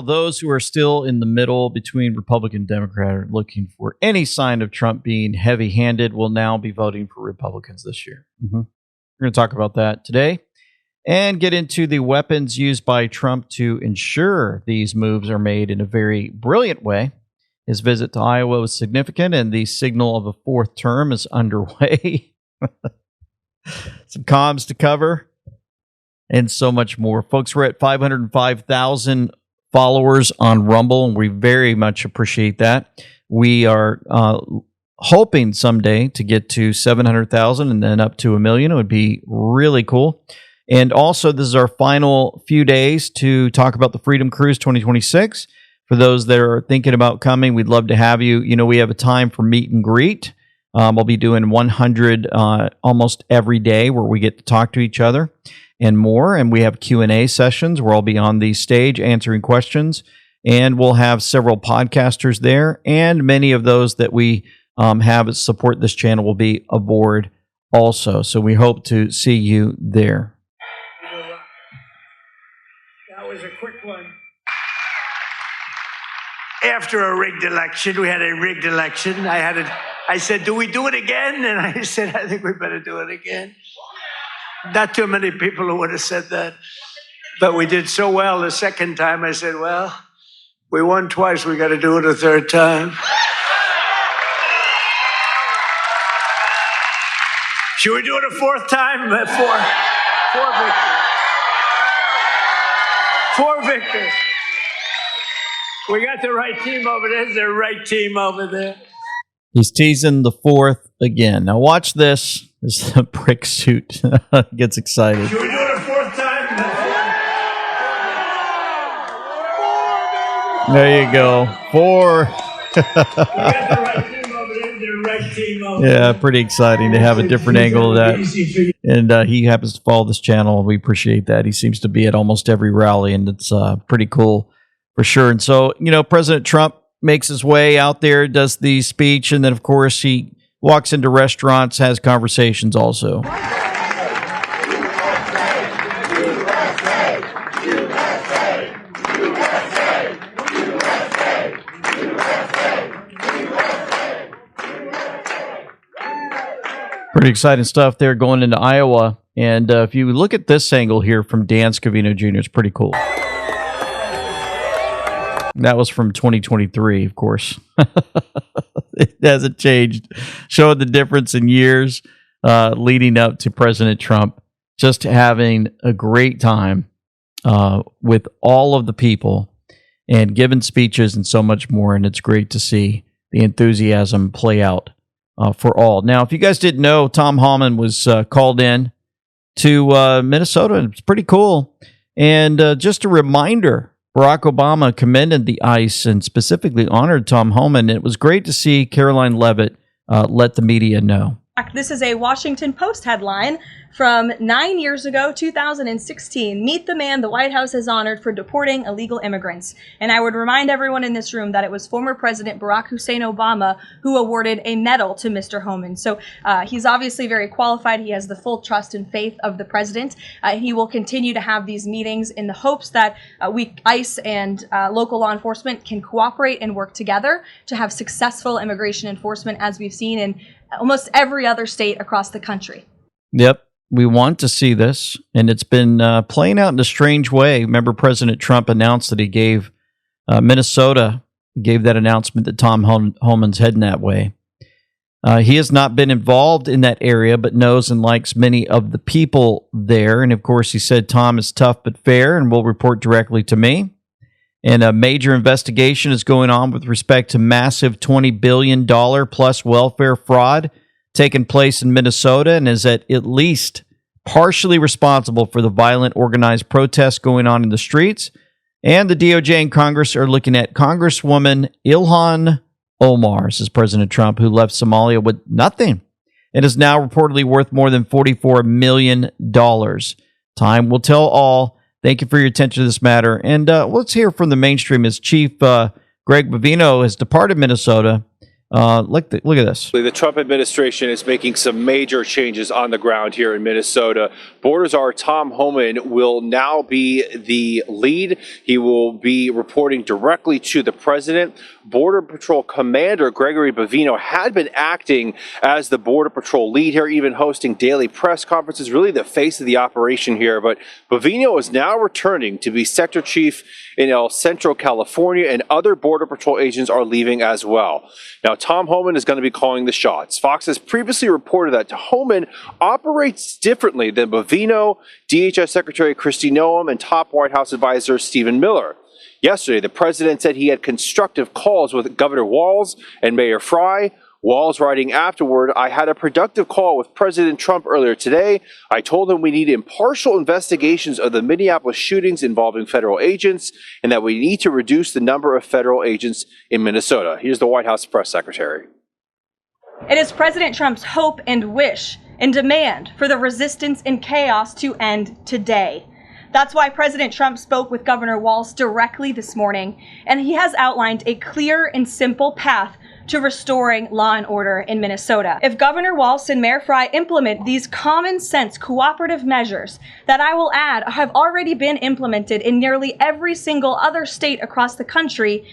those who are still in the middle between Republican and Democrat are looking for any sign of Trump being heavy-handed will now be voting for Republicans this year. We're going to talk about that today and get into the weapons used by Trump to ensure these moves are made in a very brilliant way. His visit to Iowa was significant, and the signal of a fourth term is underway. Some comms to cover, and so much more. Folks, we're at 505,000 followers on Rumble, and we very much appreciate that. We are hoping someday to get to 700,000 and then up to 1 million. It would be really cool. And also, this is our final few days to talk about the Freedom Cruise 2026. For those that are thinking about coming, we'd love to have you. You know, we have a time for meet and greet. We'll be doing 100 almost every day where we get to talk to each other and more. And we have Q&A sessions where I'll be on the stage answering questions. And we'll have several podcasters there. And many of those that we have support this channel will be aboard also. So we hope to see you there. That was a quick one. After a rigged election, we had a rigged election. I said, do we do it again? And I said, I think we better do it again. Not too many people who would have said that. But we did so well the second time, I said, well, we won twice. We got to do it a third time. Should we do it a fourth time? Four victories. Four victories. We got the right team over there. There's the right team over there. He's teasing the fourth again. Now watch this. As the brick suit gets excited. Should we do it a fourth time? There you go. 4. We got the right team over there. The right team over there. Yeah, pretty exciting to have a different angle of that. And he happens to follow this channel. We appreciate that. He seems to be at almost every rally, and it's pretty cool. For sure. And so, you know, President Trump makes his way out there, does the speech, and then, of course, he walks into restaurants, has conversations also. Pretty exciting stuff there going into Iowa. And if you look at this angle here from Dan Scavino Jr., it's pretty cool. That was from 2023, of course. It hasn't changed. Showing the difference in years leading up to President Trump. Just having a great time with all of the people and giving speeches and so much more. And it's great to see the enthusiasm play out for all. Now, if you guys didn't know, Tom Homan was called in to Minnesota. It's pretty cool. And just a reminder, Barack Obama commended the ICE and specifically honored Tom Homan. It was great to see Caroline Leavitt let the media know. This is a Washington Post headline from 9 years ago, 2016. Meet the man the White House has honored for deporting illegal immigrants. And I would remind everyone in this room that it was former President Barack Hussein Obama who awarded a medal to Mr. Homan. So he's obviously very qualified. He has the full trust and faith of the president. He will continue to have these meetings in the hopes that ICE and local law enforcement can cooperate and work together to have successful immigration enforcement, as we've seen in almost every other state across the country. Yep. We want to see this, and it's been playing out in a strange way. Remember, President Trump announced that he gave Minnesota, gave that announcement that Tom Homan's heading that way. He has not been involved in that area, but knows and likes many of the people there. And of course, he said Tom is tough but fair and will report directly to me. And a major investigation is going on with respect to massive $20 billion plus welfare fraud taking place in Minnesota, and is at least partially responsible for the violent organized protests going on in the streets. And the DOJ and Congress are looking at Congresswoman Ilhan Omar, says President Trump, who left Somalia with nothing and is now reportedly worth more than $44 million. Time will tell all. Thank you for your attention to this matter. And let's hear from the mainstream as Chief Greg Bovino has departed Minnesota Look at this. The Trump administration is making some major changes on the ground here in Minnesota. Border Czar Tom Homan will now be the lead. He will be reporting directly to the president. Border Patrol Commander Gregory Bovino had been acting as the Border Patrol lead here, even hosting daily press conferences, really the face of the operation here. But Bovino is now returning to be sector chief in El Centro, California, and other Border Patrol agents are leaving as well. Now, Tom Homan is going to be calling the shots. Fox has previously reported that Homan operates differently than Bovino, DHS Secretary Kristi Noem, and top White House advisor Stephen Miller. Yesterday, the president said he had constructive calls with Governor Walz and Mayor Fry. Walz writing afterward, "I had a productive call with President Trump earlier today. I told him we need impartial investigations of the Minneapolis shootings involving federal agents and that we need to reduce the number of federal agents in Minnesota." Here's the White House press secretary. It is President Trump's hope and wish and demand for the resistance and chaos to end today. That's why President Trump spoke with Governor Walz directly this morning, and he has outlined a clear and simple path to restoring law and order in Minnesota. If Governor Walz and Mayor Fry implement these common sense cooperative measures that, I will add, have already been implemented in nearly every single other state across the country,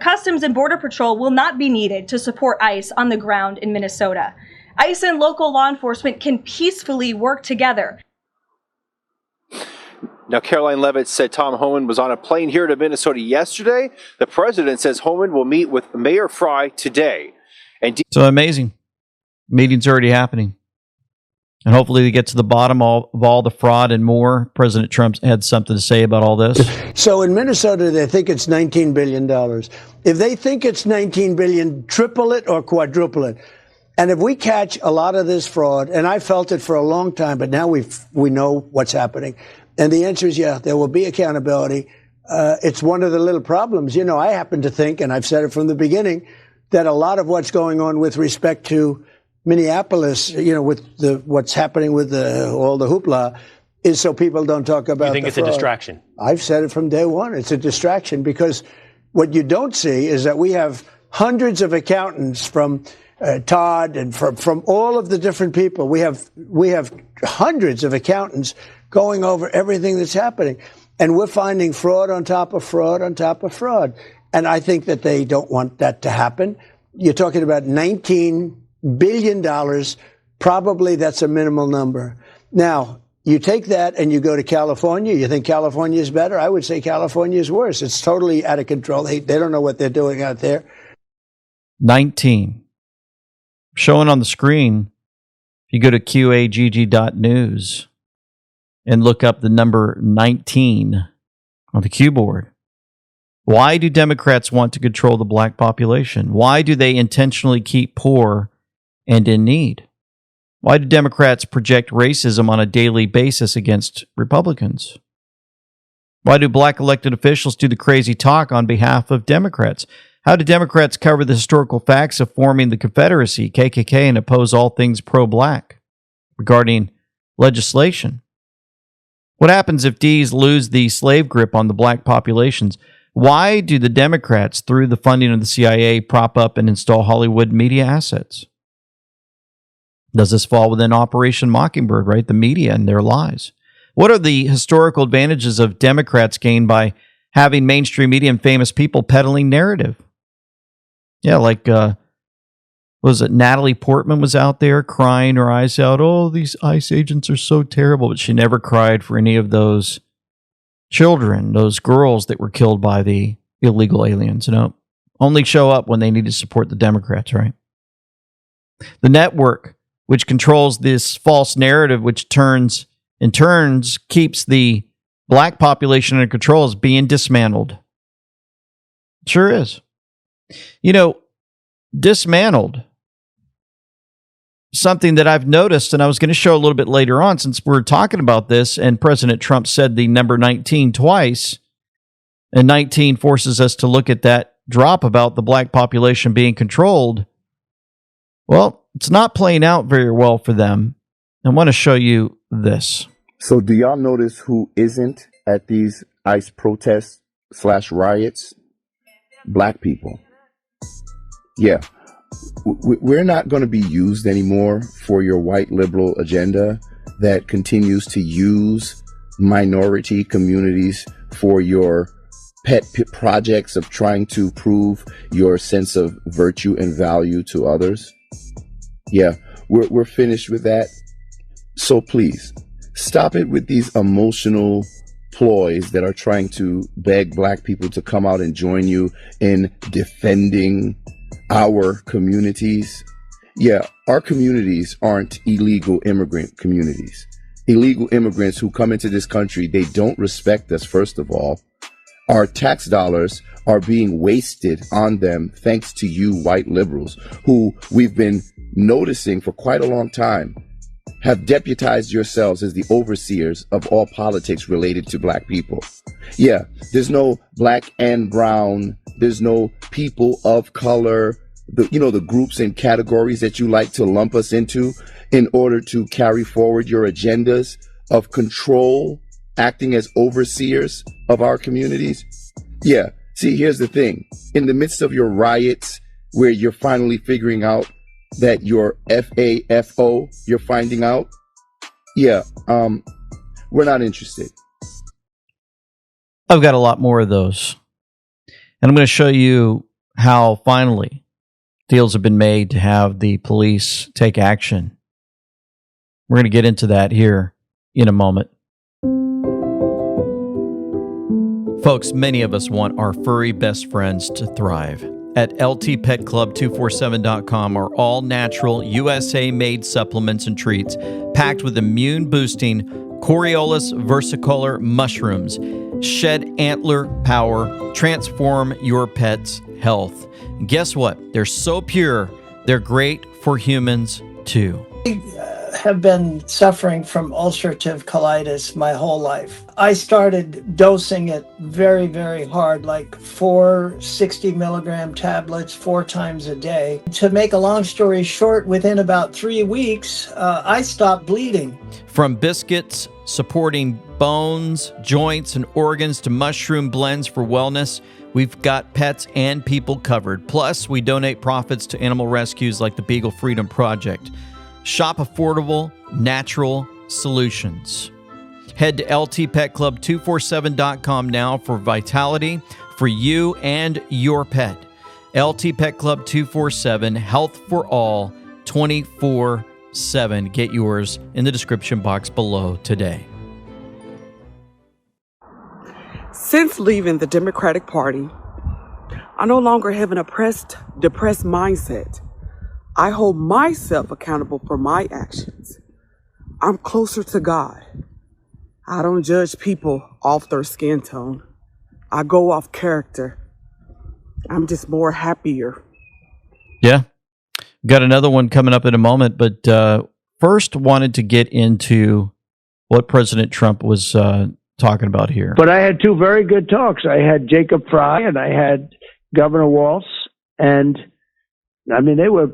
Customs and Border Patrol will not be needed to support ICE on the ground in Minnesota. ICE and local law enforcement can peacefully work together. Now, Caroline Levitt said Tom Homan was on a plane here to Minnesota yesterday. The president says Homan will meet with Mayor Fry today. So amazing. Meeting's already happening. And hopefully they get to the bottom of all the fraud and more. President Trump had something to say about all this. So in Minnesota, they think it's $19 billion. If they think it's $19 billion, triple it or quadruple it. And if we catch a lot of this fraud, and I felt it for a long time, but now we know what's happening. And the answer is, yeah, there will be accountability. It's one of the little problems. You know, I happen to think, and I've said it from the beginning, that a lot of what's going on with respect to Minneapolis, you know, with what's happening with all the hoopla, is so people don't talk about. You think it's a distraction? I've said it from day one. It's a distraction because what you don't see is that we have hundreds of accountants from Todd and from all of the different people. We have hundreds of accountants going over everything that's happening. And we're finding fraud on top of fraud on top of fraud. And I think that they don't want that to happen. You're talking about $19 billion. Probably that's a minimal number. Now, you take that and you go to California. You think California is better? I would say California is worse. It's totally out of control. They don't know what they're doing out there. 19. Showing on the screen, if you go to qagg.news and look up the number 19 on the keyboard. Why do Democrats want to control the black population? Why do they intentionally keep poor and in need? Why do Democrats project racism on a daily basis against Republicans? Why do black elected officials do the crazy talk on behalf of Democrats? How do Democrats cover the historical facts of forming the Confederacy, KKK, and oppose all things pro-black regarding legislation? What happens if D's lose the slave grip on the black populations? Why do the Democrats, through the funding of the CIA, prop up and install Hollywood media assets? Does this fall within Operation Mockingbird, right? The media and their lies. What are the historical advantages of Democrats gained by having mainstream media and famous people peddling narrative? Yeah, like, was it Natalie Portman was out there crying her eyes out? Oh, these ICE agents are so terrible. But she never cried for any of those children, those girls that were killed by the illegal aliens. You know, only show up when they need to support the Democrats, right? The network, which controls this false narrative, which in turns keeps the black population under control, is being dismantled. Sure is. You know, dismantled. Something that I've noticed, and I was going to show a little bit later on, since we're talking about this, and President Trump said the number 19 twice, and 19 forces us to look at that drop about the black population being controlled. Well, it's not playing out very well for them. I want to show you this. So do y'all notice who isn't at these ICE protests / riots? Black people. Yeah. we're not going to be used anymore for your white liberal agenda that continues to use minority communities for your pet projects of trying to prove your sense of virtue and value to others. Yeah, we're finished with that. So please, stop it with these emotional ploys that are trying to beg black people to come out and join you in defending our communities. Yeah, our communities aren't illegal immigrant communities. Illegal immigrants who come into this country, they don't respect us, first of all. Our tax dollars are being wasted on them thanks to you white liberals who we've been noticing for quite a long time have deputized yourselves as the overseers of all politics related to black people. Yeah, there's no black and brown, there's no people of color, the groups and categories that you like to lump us into in order to carry forward your agendas of control, acting as overseers of our communities. Yeah, see, here's the thing. In the midst of your riots, where you're finally figuring out that you're FAFO, you're finding out, yeah, we're not interested. I've got a lot more of those. And I'm going to show you how finally deals have been made to have the police take action. We're going to get into that here in a moment. Folks, many of us want our furry best friends to thrive. At ltpetclub247.com are all natural USA-made supplements and treats packed with immune-boosting Coriolis versicolor mushrooms. Shed antler power, transform your pet's health. And guess what? They're so pure, they're great for humans too. I have been suffering from ulcerative colitis my whole life. I started dosing it very, very hard, like 4 60-milligram tablets 4 times a day. To make a long story short, within about 3 weeks, I stopped bleeding. From biscuits supporting bones, joints, and organs to mushroom blends for wellness, we've got pets and people covered. Plus, we donate profits to animal rescues like the Beagle Freedom Project. Shop affordable, natural solutions. Head to ltpetclub247.com now for vitality for you and your pet. LT Pet Club 247, health for all, 24/7. Get yours in the description box below today. Since leaving the Democratic Party, I no longer have an oppressed, depressed mindset. I hold myself accountable for my actions. I'm closer to God. I don't judge people off their skin tone. I go off character. I'm just more happier. Yeah. Got another one coming up in a moment, but first wanted to get into what President Trump was talking about here. But I had 2 very good talks. I had Jacob Fry and I had Governor Walz, and I mean, they were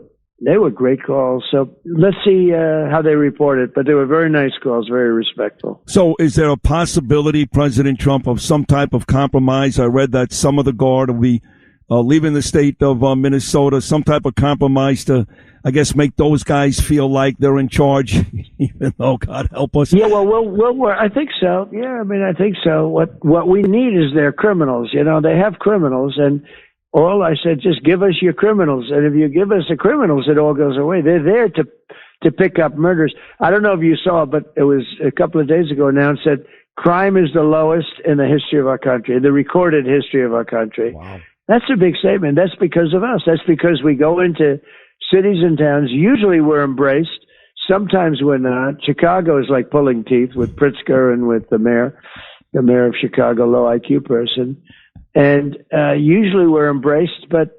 great calls. So let's see how they report it. But they were very nice calls, very respectful. So is there a possibility, President Trump, of some type of compromise? I read that some of the Guard will be leaving the state of Minnesota, some type of compromise to, I guess, make those guys feel like they're in charge, even though, God help us. Yeah, well, I think so. Yeah, I mean, I think so. What we need is their criminals. You know, they have criminals, and all I said, just give us your criminals. And if you give us the criminals, it all goes away. They're there to pick up murders. I don't know if you saw, but it was a couple of days ago announced that crime is the lowest in the history of our country, the recorded history of our country. Wow. That's a big statement. That's because of us. That's because we go into cities and towns. Usually we're embraced. Sometimes we're not. Chicago is like pulling teeth with Pritzker and with the mayor of Chicago, low IQ person. And usually we're embraced, but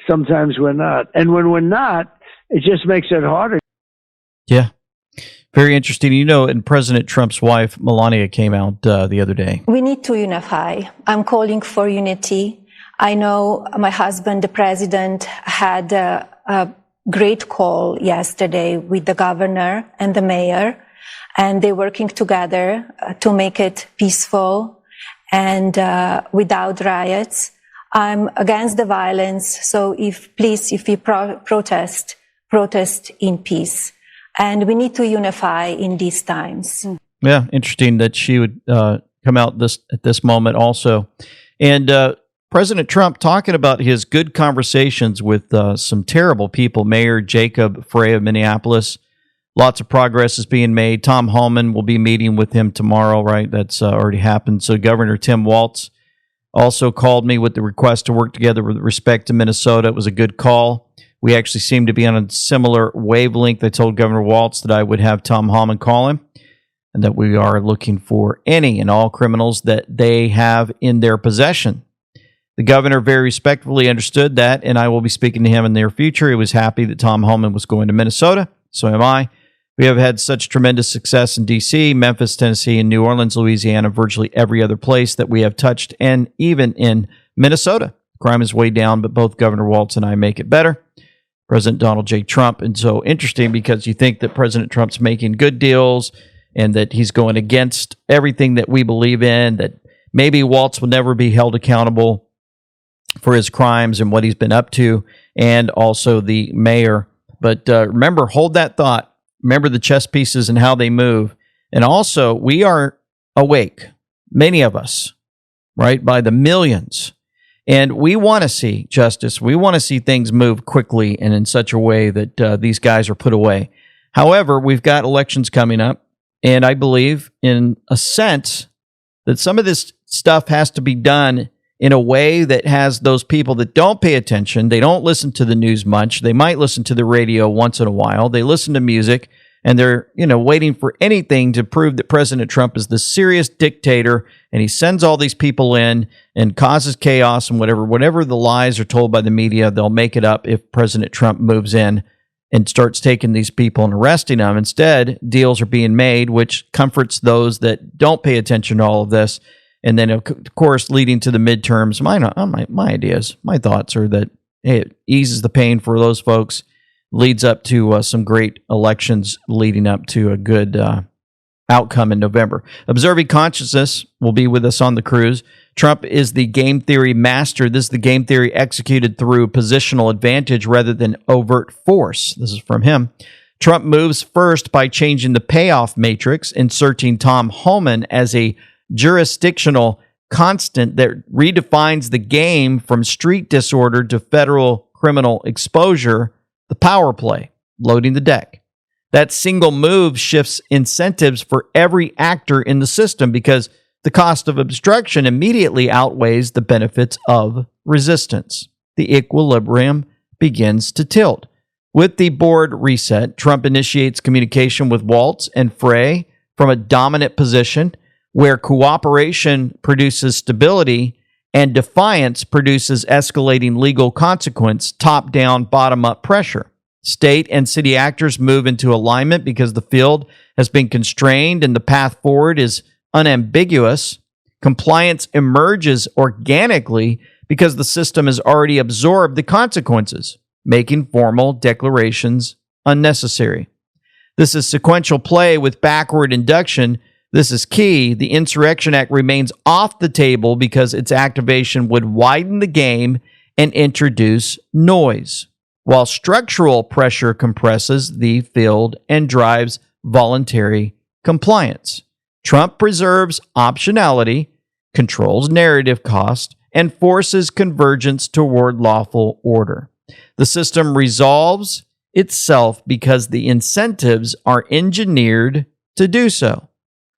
sometimes we're not. And when we're not, it just makes it harder. Yeah. Very interesting. You know, and President Trump's wife, Melania, came out the other day. We need to unify. I'm calling for unity. I know my husband, the president, had a great call yesterday with the governor and the mayor, and they're working together to make it peaceful and without riots. I'm against the violence. So if we protest in peace. And we need to unify in these times. Yeah, interesting that she would come out at this moment also. And President Trump talking about his good conversations with some terrible people. Mayor Jacob Frey of Minneapolis. Lots of progress is being made. Tom Homan will be meeting with him tomorrow, right? That's already happened. So Governor Tim Walz also called me with the request to work together with respect to Minnesota. It was a good call. We actually seem to be on a similar wavelength. I told Governor Walz that I would have Tom Homan call him and that we are looking for any and all criminals that they have in their possession. The governor very respectfully understood that, and I will be speaking to him in the near future. He was happy that Tom Homan was going to Minnesota. So am I. We have had such tremendous success in D.C., Memphis, Tennessee, and New Orleans, Louisiana, virtually every other place that we have touched, and even in Minnesota. Crime is way down, but both Governor Walz and I make it better. President Donald J. Trump. And so interesting because you think that President Trump's making good deals and that he's going against everything that we believe in, that maybe Walz will never be held accountable for his crimes and what he's been up to, and also the mayor. But remember, hold that thought. Remember the chess pieces and how they move. And also, we are awake, many of us, right, by the millions. And we want to see justice. We want to see things move quickly and in such a way that these guys are put away. However, we've got elections coming up, and I believe, in a sense, that some of this stuff has to be done in a way that has those people that don't pay attention. They don't listen to the news much. They might listen to the radio once in a while. They listen to music, and they're, waiting for anything to prove that President Trump is this serious dictator, and he sends all these people in and causes chaos and whatever the lies are told by the media, they'll make it up if President Trump moves in and starts taking these people and arresting them. Instead, deals are being made, which comforts those that don't pay attention to all of this. And then, of course, leading to the midterms, my ideas, my thoughts are that it eases the pain for those folks, leads up to some great elections leading up to a good outcome in November. Observing Consciousness will be with us on the cruise. Trump is the game theory master. This is the game theory executed through positional advantage rather than overt force. This is from him. Trump moves first by changing the payoff matrix, inserting Tom Homan as a jurisdictional constant that redefines the game from street disorder to federal criminal exposure, the power play, loading the deck. That single move shifts incentives for every actor in the system because the cost of obstruction immediately outweighs the benefits of resistance. The equilibrium begins to tilt. With the board reset, Trump initiates communication with Walz and Frey from a dominant position where cooperation produces stability and defiance produces escalating legal consequence, top-down, bottom-up pressure. State and city actors move into alignment because the field has been constrained and the path forward is unambiguous. Compliance emerges organically because the system has already absorbed the consequences, making formal declarations unnecessary. This is sequential play with backward induction. This is key. The Insurrection Act remains off the table because its activation would widen the game and introduce noise, while structural pressure compresses the field and drives voluntary compliance. Trump preserves optionality, controls narrative cost, and forces convergence toward lawful order. The system resolves itself because the incentives are engineered to do so.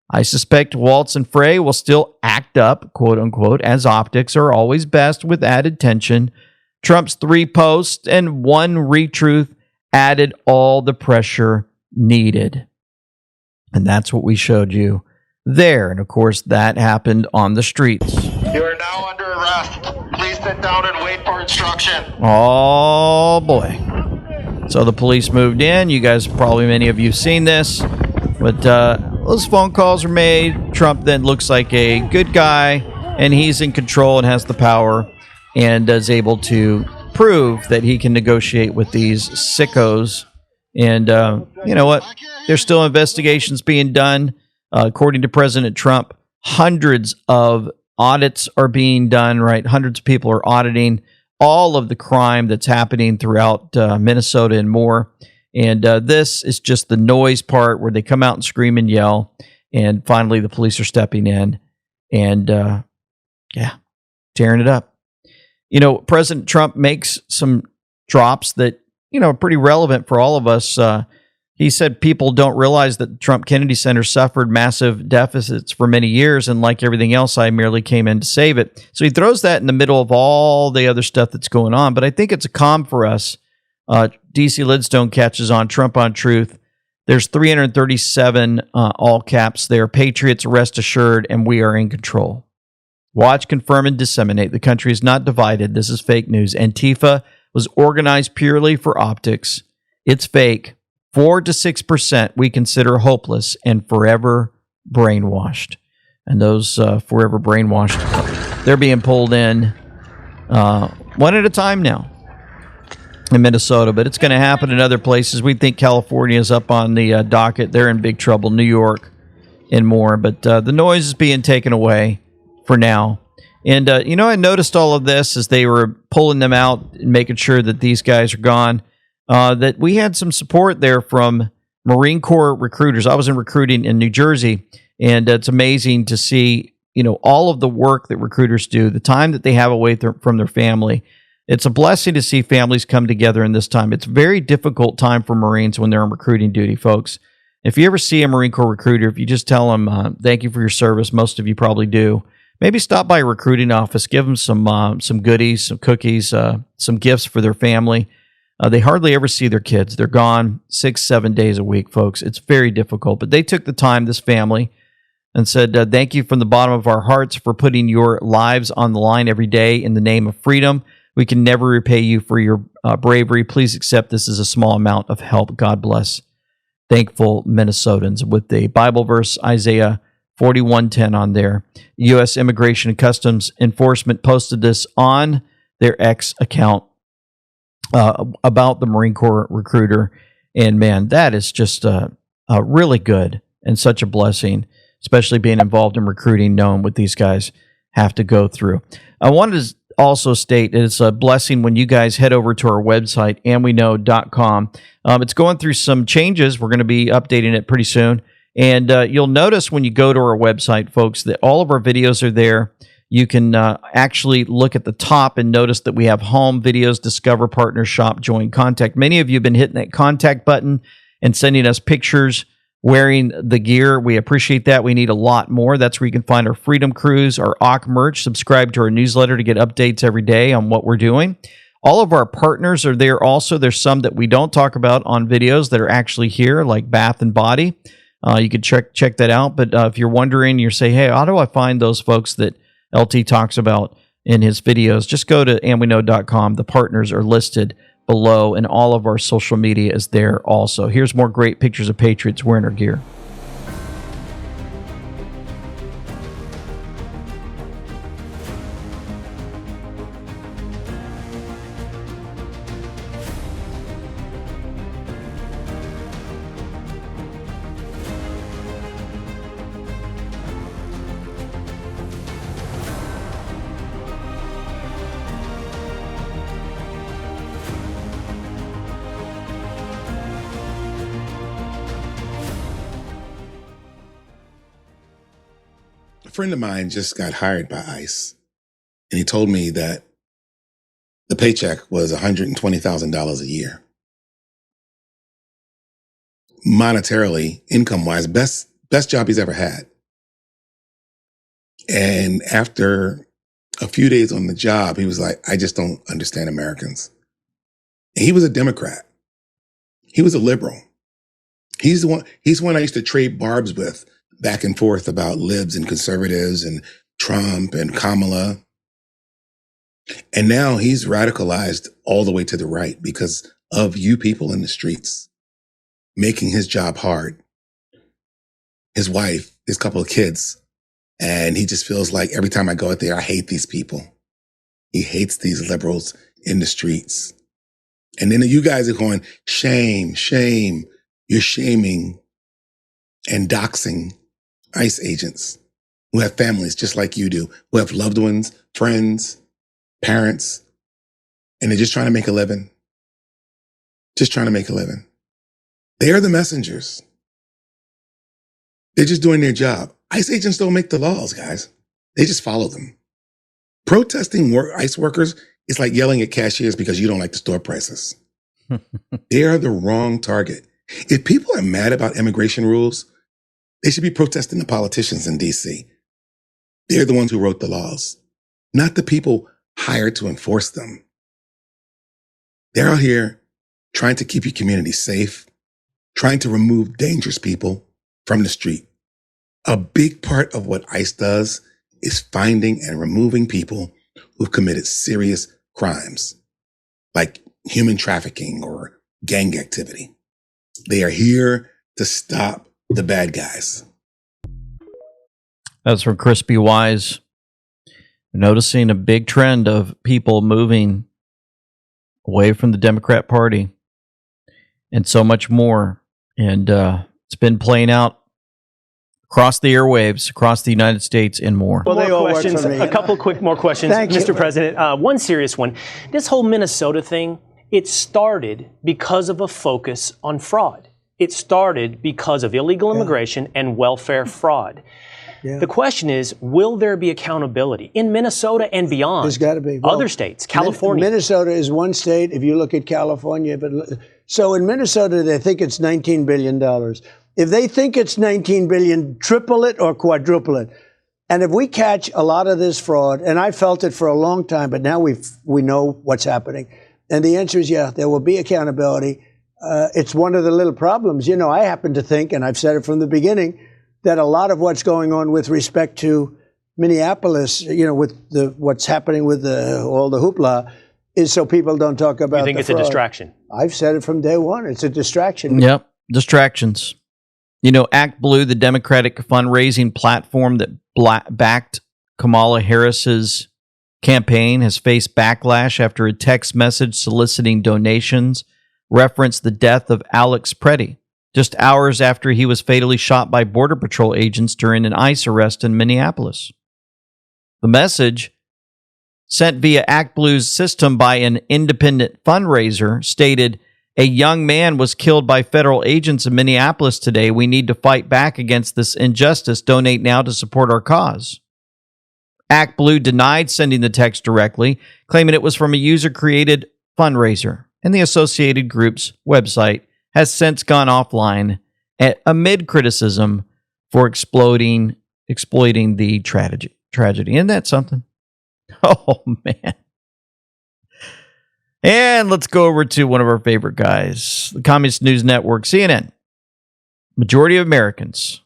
I suspect Walz and Frey will still act up, quote unquote, as optics are always best with added tension. Trump's 3 posts and 1 retruth added all the pressure needed. And that's what we showed you there. And of course, that happened on the streets. You are now under arrest. Please sit down and wait for instruction. Oh, boy. So the police moved in. You guys, probably many of you have seen this. But those phone calls are made. Trump then looks like a good guy, and he's in control and has the power and is able to prove that he can negotiate with these sickos. And you know what? There's still investigations being done. According to President Trump, hundreds of Audits are being done, right? Hundreds of people are auditing all of the crime that's happening throughout Minnesota and more. And this is just the noise part where they come out and scream and yell. And finally, the police are stepping in and, tearing it up. President Trump makes some drops that, are pretty relevant for all of us. He said people don't realize that the Trump Kennedy Center suffered massive deficits for many years, and like everything else, I merely came in to save it. So he throws that in the middle of all the other stuff that's going on. But I think it's a calm for us. DC Lidstone catches on Trump on Truth. There's 337 all caps there. Patriots, rest assured, and we are in control. Watch, confirm, and disseminate. The country is not divided. This is fake news. Antifa was organized purely for optics. It's fake. 4 to 6% we consider hopeless and forever brainwashed. And those forever brainwashed, they're being pulled in one at a time now in Minnesota. But it's going to happen in other places. We think California is up on the docket. They're in big trouble. New York and more. But the noise is being taken away for now. And, I noticed all of this as they were pulling them out and making sure that these guys are gone, that we had some support there from Marine Corps recruiters. I was in recruiting in New Jersey, and it's amazing to see, all of the work that recruiters do, the time that they have away from their family. It's a blessing to see families come together in this time. It's a very difficult time for Marines when they're on recruiting duty, folks. If you ever see a Marine Corps recruiter, if you just tell them, thank you for your service, most of you probably do. Maybe stop by a recruiting office, give them some goodies, some cookies, some gifts for their family. They hardly ever see their kids. They're gone 6-7 days a week, folks. It's very difficult. But they took the time, this family, and said, thank you from the bottom of our hearts for putting your lives on the line every day in the name of freedom. We can never repay you for your bravery. Please accept this as a small amount of help. God bless. Thankful Minnesotans, with the Bible verse, Isaiah 41:10 on there. U.S. Immigration and Customs Enforcement posted this on their X account about the Marine Corps recruiter. And man, that is just really good and such a blessing, especially being involved in recruiting, knowing what these guys have to go through. I wanted to also state it's a blessing when you guys head over to our website, andweknow.com. It's going through some changes. We're going to be updating it pretty soon. And you'll notice when you go to our website, folks, that all of our videos are there. You can actually look at the top and notice that we have home, videos, discover, partner, shop, join, contact. Many of you have been hitting that contact button and sending us pictures wearing the gear. We appreciate that. We need a lot more. That's where you can find our Freedom Cruise, our AWK merch. Subscribe to our newsletter to get updates every day on what we're doing. All of our partners are there also. There's some that we don't talk about on videos that are actually here, like Bath and Body. You can check that out. But if you're wondering, you say, hey, how do I find those folks that LT talks about in his videos? Just go to andweknow.com. The partners are listed below, and all of our social media is there also. Here's more great pictures of Patriots wearing our gear. A friend of mine just got hired by ICE, and he told me that the paycheck was $120,000 a year. Monetarily, income-wise, best job he's ever had. And after a few days on the job, he was like, I just don't understand Americans. And he was a Democrat. He was a liberal. He's one I used to trade barbs with back and forth about libs and conservatives and Trump and Kamala. And now he's radicalized all the way to the right because of you people in the streets, making his job hard. His wife, his couple of kids. And he just feels like every time I go out there, I hate these people. He hates these liberals in the streets. And then you guys are going, shame, shame. You're shaming and doxing ICE agents who have families just like you do, who have loved ones, friends, parents, and they're just trying to make a living. Just trying to make a living. They are the messengers. They're just doing their job. ICE agents don't make the laws, guys. They just follow them. Protesting ICE workers is like yelling at cashiers because you don't like the store prices. They are the wrong target. If people are mad about immigration rules, they should be protesting the politicians in DC. They're the ones who wrote the laws, not the people hired to enforce them. They're out here trying to keep your community safe, trying to remove dangerous people from the street. A big part of what ICE does is finding and removing people who've committed serious crimes, like human trafficking or gang activity. They are here to stop the bad guys. That's from Crispy Wise. Noticing a big trend of people moving away from the Democrat Party and so much more. And it's been playing out across the airwaves, across the United States, and more. Well, they all work questions. for me. A couple quick more questions, Thank you. Mr. President. One serious one. This whole Minnesota thing, it started because of a focus on fraud. It started because of illegal immigration and welfare fraud. Yeah. The question is, will there be accountability in Minnesota and beyond? There's got to be. Other states, California. Minnesota is one state. If you look at California, so in Minnesota, they think it's $19 billion. If they think it's $19 billion, triple it or quadruple it. And if we catch a lot of this fraud, and I felt it for a long time, but now we know what's happening. And the answer is, yeah, there will be accountability. It's one of the little problems. You know, I happen to think, and I've said it from the beginning, that a lot of what's going on with respect to Minneapolis, you know, with what's happening with all the hoopla, is so people don't talk about. You think it's a distraction? I've said it from day one. It's a distraction. Yep, distractions. You know, Act Blue, the Democratic fundraising platform that backed Kamala Harris's campaign, has faced backlash after a text message soliciting donations referenced the death of Alex Preddy, just hours after he was fatally shot by Border Patrol agents during an ICE arrest in Minneapolis. The message, sent via Act Blue's system by an independent fundraiser, stated, "A young man was killed by federal agents in Minneapolis today. We need to fight back against this injustice. Donate now to support our cause." Act Blue denied sending the text directly, claiming it was from a user-created fundraiser, and the associated group's website has since gone offline amid criticism for exploiting the tragedy. Isn't that something? Oh, man. And let's go over to one of our favorite guys, the Communist News Network, CNN. Majority of Americans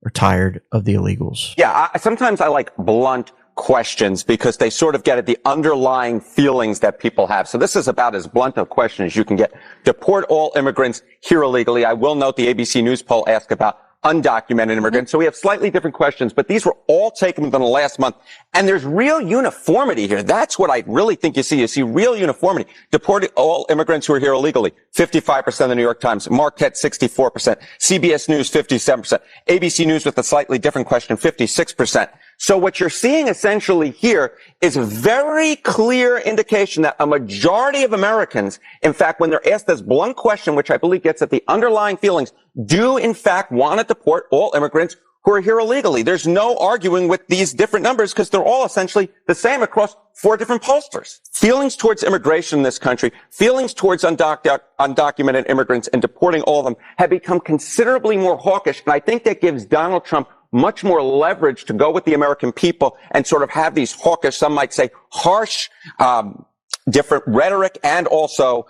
are tired of the illegals. Yeah, sometimes I like blunt questions because they sort of get at the underlying feelings that people have. So this is about as blunt a question as you can get. Deport all immigrants here illegally. I will note the ABC News poll asked about undocumented immigrants. So we have slightly different questions, but these were all taken within the last month. And there's real uniformity here. That's what I really think you see. You see real uniformity. Deport all immigrants who are here illegally. 55% of the New York Times. Marquette, 64%. CBS News, 57%. ABC News with a slightly different question, 56%. So what you're seeing essentially here is a very clear indication that a majority of Americans, in fact, when they're asked this blunt question, which I believe gets at the underlying feelings, do in fact want to deport all immigrants who are here illegally. There's no arguing with these different numbers because they're all essentially the same across 4 different pollsters. Feelings towards immigration in this country, feelings towards undocumented immigrants and deporting all of them have become considerably more hawkish. And I think that gives Donald Trump much more leverage to go with the American people and sort of have these hawkish, some might say harsh, different rhetoric and also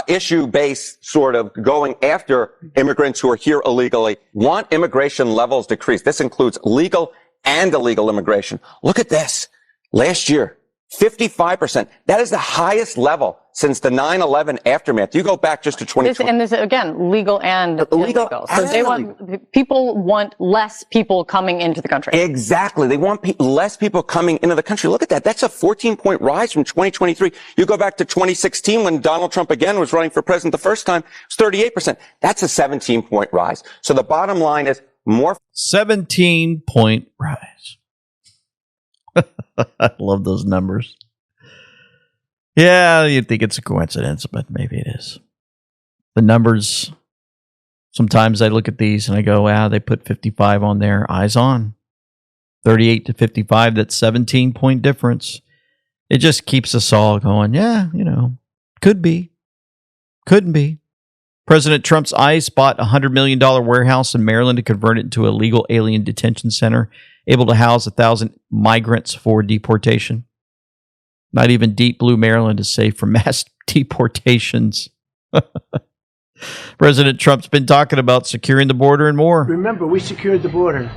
issue-based sort of going after immigrants who are here illegally, want immigration levels decreased. This includes legal and illegal immigration. Look at this. Last year, 55%. That is the highest level since the 9/11 aftermath. You go back just to 2020. And this, again, legal and illegal. So people want less people coming into the country. Exactly. They want less people coming into the country. Look at that. That's a 14-point rise from 2023. You go back to 2016 when Donald Trump again was running for president the first time, it's 38%. That's a 17-point rise. So the bottom line is more 17-point rise. I love those numbers. Yeah, you'd think it's a coincidence, but maybe it is. The numbers, sometimes I look at these and I go, wow, they put 55 on there. Eyes on. 38 to 55, that's 17-point difference. It just keeps us all going, yeah, could be. Couldn't be. President Trump's ICE bought a $100 million warehouse in Maryland to convert it into a legal alien detention center, able to house 1,000 migrants for deportation. Not even deep blue Maryland is safe from mass deportations. President Trump's been talking about securing the border and more. Remember, we secured the border.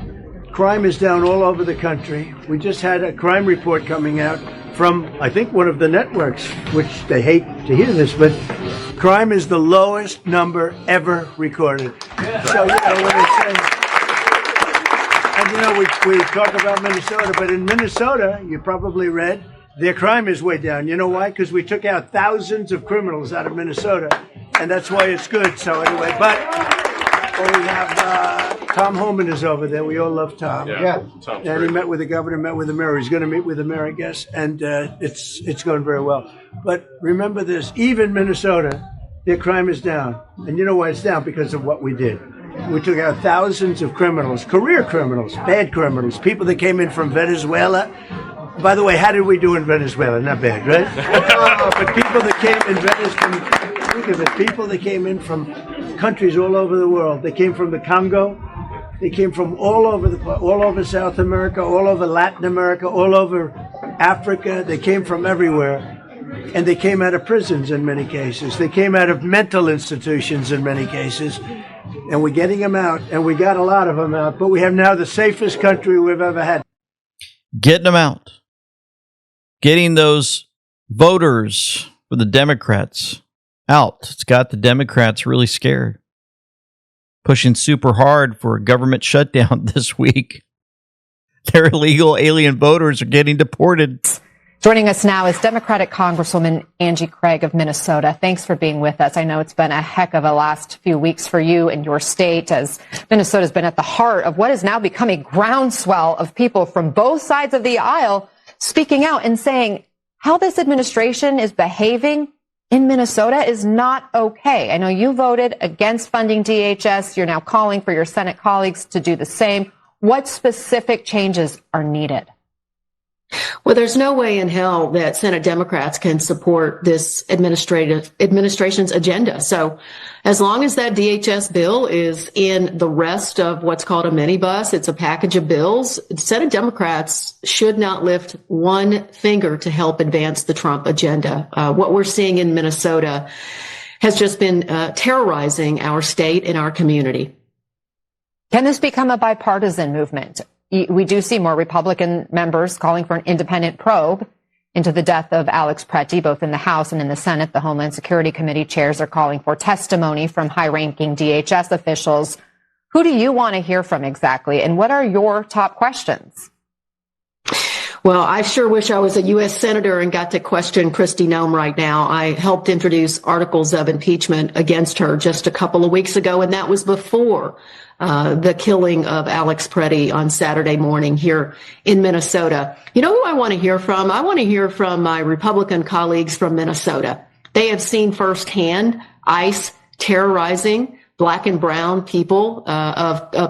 Crime is down all over the country. We just had a crime report coming out from, I think, one of the networks, which they hate to hear this, but crime is the lowest number ever recorded. Yeah. So, when they say, and we talk about Minnesota, but in Minnesota, you probably read, their crime is way down. You know why? Because we took out thousands of criminals out of Minnesota, and that's why it's good. So anyway, but we have Tom Homan is over there. We all love Tom. Yeah. And he met with the governor, met with the mayor. He's going to meet with the mayor, I guess, and it's going very well. But remember this: even Minnesota, their crime is down, and you know why it's down? Because of what we did. We took out thousands of criminals, career criminals, bad criminals, people that came in from Venezuela. By the way, how did we do in Venezuela? Not bad, right? But people that came in Venezuela, think of it, people that came in from countries all over the world. They came from the Congo. They came from all over South America, all over Latin America, all over Africa. They came from everywhere. And they came out of prisons in many cases. They came out of mental institutions in many cases. And we're getting them out, and we got a lot of them out. But we have now the safest country we've ever had. Getting them out. Getting those voters for the Democrats out. It's got the Democrats really scared. Pushing super hard for a government shutdown this week. Their illegal alien voters are getting deported. Joining us now is Democratic Congresswoman Angie Craig of Minnesota. Thanks for being with us. I know it's been a heck of a last few weeks for you and your state, as Minnesota's been at the heart of what is now becoming groundswell of people from both sides of the aisle speaking out and saying how this administration is behaving in Minnesota is not okay. I know you voted against funding DHS. You're now calling for your Senate colleagues to do the same. What specific changes are needed? Well, there's no way in hell that Senate Democrats can support this administration's agenda. So as long as that DHS bill is in the rest of what's called a minibus, it's a package of bills, Senate Democrats should not lift one finger to help advance the Trump agenda. What we're seeing in Minnesota has just been terrorizing our state and our community. Can this become a bipartisan movement? We do see more Republican members calling for an independent probe into the death of Alex Pretty, both in the House and in the Senate. The Homeland Security Committee chairs are calling for testimony from high-ranking DHS officials. Who do you want to hear from exactly, and what are your top questions? Well, I sure wish I was a U.S. Senator and got to question Kristi Noem right now. I helped introduce articles of impeachment against her just a couple of weeks ago, and that was before the killing of Alex Pretty on Saturday morning here in Minnesota. You know who I want to hear from? I want to hear from my Republican colleagues from Minnesota. They have seen firsthand ICE terrorizing Black and brown people,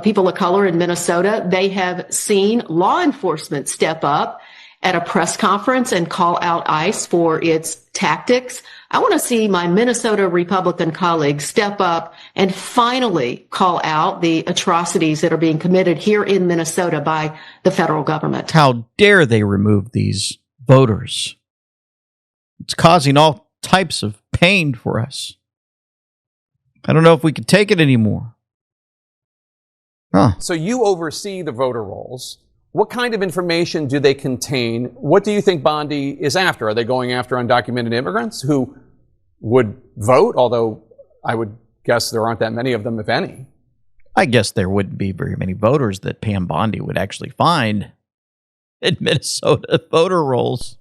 people of color in Minnesota. They have seen law enforcement step up at a press conference and call out ICE for its tactics. I want to see my Minnesota Republican colleagues step up and finally call out the atrocities that are being committed here in Minnesota by the federal government. How dare they remove these voters? It's causing all types of pain for us. I don't know if we can take it anymore. So you oversee the voter rolls. What kind of information do they contain? What do you think Bondi is after? Are they going after undocumented immigrants who would vote? Although I would guess there aren't that many of them, if any. I guess there wouldn't be very many voters that Pam Bondi would actually find in Minnesota voter rolls.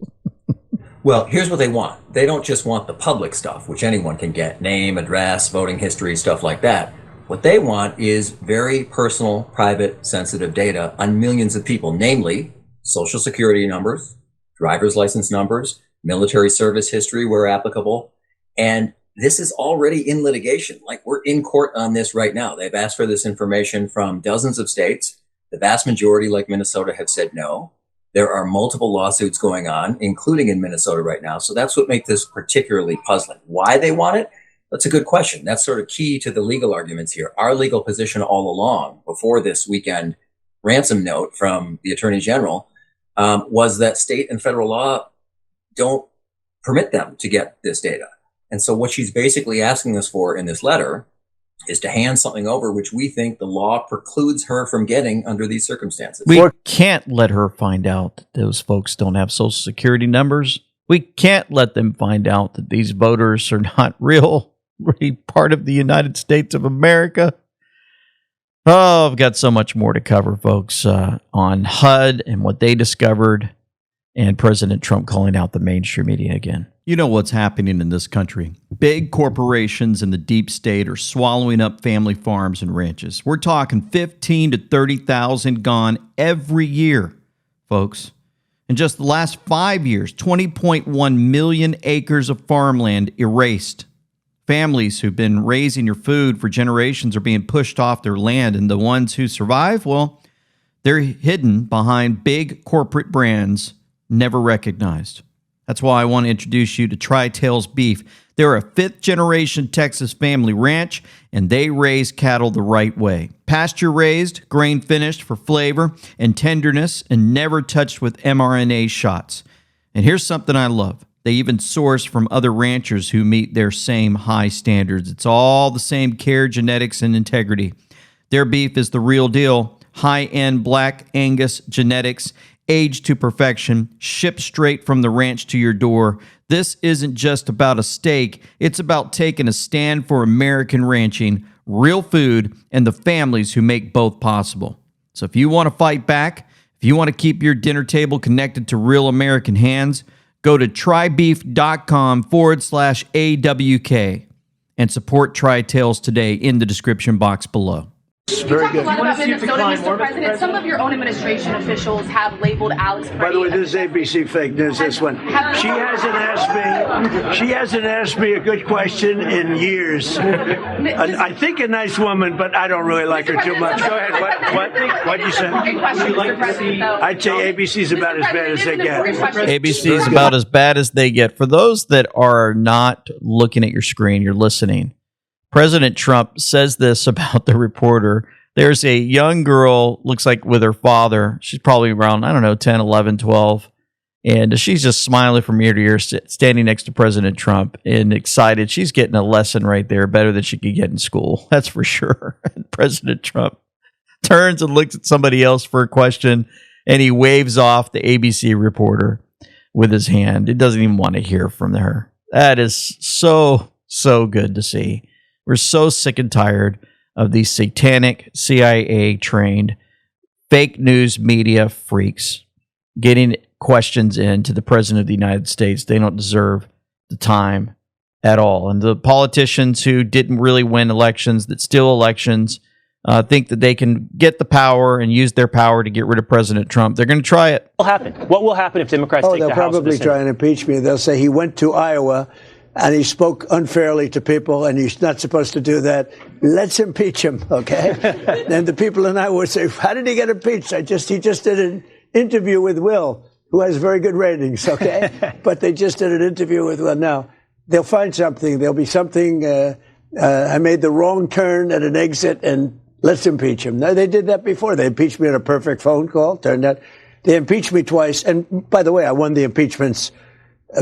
Well, here's what they want. They don't just want the public stuff, which anyone can get, name, address, voting history, stuff like that. What they want is very personal, private, sensitive data on millions of people, namely social security numbers, driver's license numbers, military service history where applicable. And this is already in litigation. Like, we're in court on this right now. They've asked for this information from dozens of states. The vast majority, like Minnesota, have said no. There are multiple lawsuits going on, including in Minnesota right now. So that's what makes this particularly puzzling. Why they want it? That's a good question. That's sort of key to the legal arguments here. Our legal position all along, before this weekend ransom note from the Attorney General, was that state and federal law don't permit them to get this data. And so what she's basically asking us for in this letter is to hand something over which we think the law precludes her from getting under these circumstances. We can't let her find out that those folks don't have social security numbers. We can't let them find out that these voters are not really part of the United States of America. Oh, I've got so much more to cover, folks, on HUD and what they discovered, and President Trump calling out the mainstream media again. You know what's happening in this country. Big corporations and the deep state are swallowing up family farms and ranches. We're talking 15 to 30,000 gone every year, folks. In just the last 5 years, 20.1 million acres of farmland erased. Families who've been raising your food for generations are being pushed off their land, and the ones who survive, well, they're hidden behind big corporate brands never recognized. That's why I want to introduce you to Tri-Tails Beef. They're a fifth-generation Texas family ranch, and they raise cattle the right way. Pasture-raised, grain-finished for flavor and tenderness, and never touched with mRNA shots. And here's something I love. They even source from other ranchers who meet their same high standards. It's all the same care, genetics, and integrity. Their beef is the real deal. High-end Black Angus genetics, aged to perfection, shipped straight from the ranch to your door. This isn't just about a steak. It's about taking a stand for American ranching, real food, and the families who make both possible. So if you want to fight back, if you want to keep your dinner table connected to real American hands, go to trybeef.com/AWK and support Tri-Tails today in the description box below. You talk a lot about Minnesota, Mr. President. Some of your own administration officials have labeled Alex Perry. By the way, this is ABC fake news, this one. She hasn't asked me a good question in years. I think a nice woman, but I don't really like her too much. Go ahead. What'd you say? I'd say ABC's about as bad as they get. ABC is about as bad as they get. For those that are not looking at your screen, you're listening. President Trump says this about the reporter. There's a young girl, looks like with her father. She's probably around, 10, 11, 12. And she's just smiling from ear to ear, standing next to President Trump and excited. She's getting a lesson right there, better than she could get in school. That's for sure. And President Trump turns and looks at somebody else for a question, and he waves off the ABC reporter with his hand. He doesn't even want to hear from her. That is so good to see. We're so sick and tired of these satanic CIA-trained fake news media freaks getting questions in to the President of the United States. They don't deserve the time at all. And the politicians who didn't really win elections, that steal elections, think that they can get the power and use their power to get rid of President Trump. They're going to try it. What will happen if Democrats take the House? They'll probably try and impeach me. They'll say he went to Iowa and he spoke unfairly to people, and he's not supposed to do that. Let's impeach him, okay? And the people in Iowa would say, how did he get impeached? He just did an interview with Will, who has very good ratings, okay? But they just did an interview with Will. Now, they'll find something. There'll be something, I made the wrong turn at an exit, and let's impeach him. Now, they did that before. They impeached me on a perfect phone call. Turned out they impeached me twice. And by the way, I won the impeachments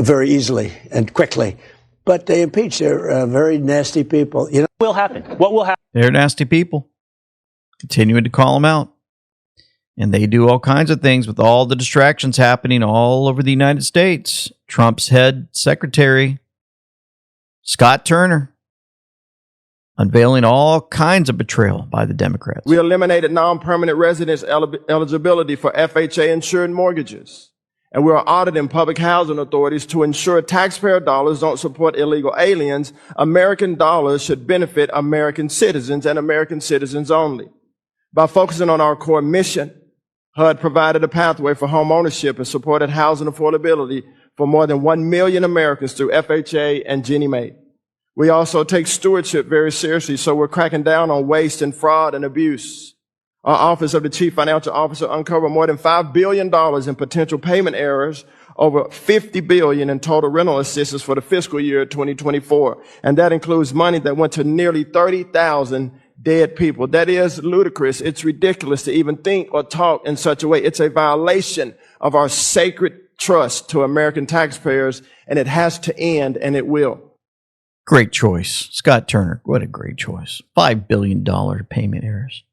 very easily and quickly. But they impeach. They're very nasty people. You know, what will happen? What will happen? They're nasty people. Continuing to call them out. And they do all kinds of things with all the distractions happening all over the United States. Trump's head secretary, Scott Turner, unveiling all kinds of betrayal by the Democrats. We eliminated non-permanent residence eligibility for FHA-insured mortgages. And we are auditing public housing authorities to ensure taxpayer dollars don't support illegal aliens. American dollars should benefit American citizens and American citizens only. By focusing on our core mission, HUD provided a pathway for home ownership and supported housing affordability for more than 1 million Americans through FHA and Ginnie Mae. We also take stewardship very seriously, so we're cracking down on waste and fraud and abuse. Our Office of the Chief Financial Officer uncovered more than $5 billion in potential payment errors, over $50 billion in total rental assistance for the fiscal year 2024. And that includes money that went to nearly 30,000 dead people. That is ludicrous. It's ridiculous to even think or talk in such a way. It's a violation of our sacred trust to American taxpayers, and it has to end, and it will. Great choice. Scott Turner, what a great choice. $5 billion payment errors.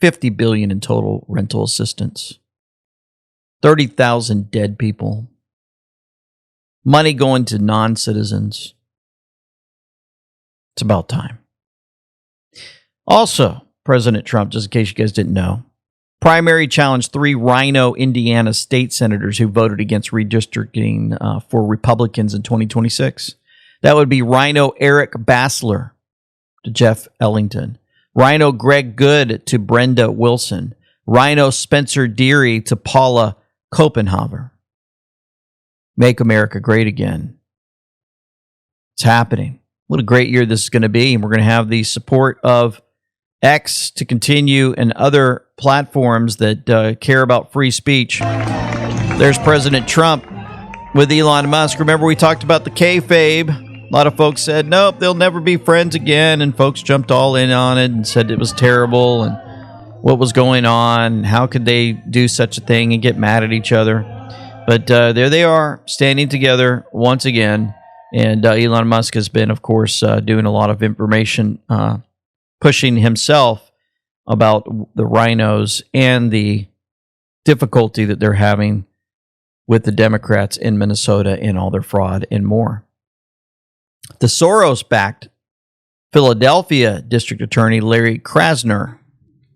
$50 billion in total rental assistance. 30,000 dead people. Money going to non-citizens. It's about time. Also, President Trump, just in case you guys didn't know, primary challenged 3 Rhino, Indiana state senators who voted against redistricting for Republicans in 2026. That would be Rhino Eric Bassler to Jeff Ellington, Rhino Greg Good to Brenda Wilson, Rhino Spencer Deary to Paula Copenhaver. Make America great again. It's happening. What a great year this is going to be. And we're going to have the support of X to continue and other platforms that care about free speech. There's President Trump with Elon Musk. Remember, we talked about the kayfabe. A lot of folks said, nope, they'll never be friends again. And folks jumped all in on it and said it was terrible and what was going on. How could they do such a thing and get mad at each other? But there they are, standing together once again. And Elon Musk has been, of course, doing a lot of information pushing himself about the rhinos and the difficulty that they're having with the Democrats in Minnesota and all their fraud and more. The Soros-backed Philadelphia District Attorney Larry Krasner.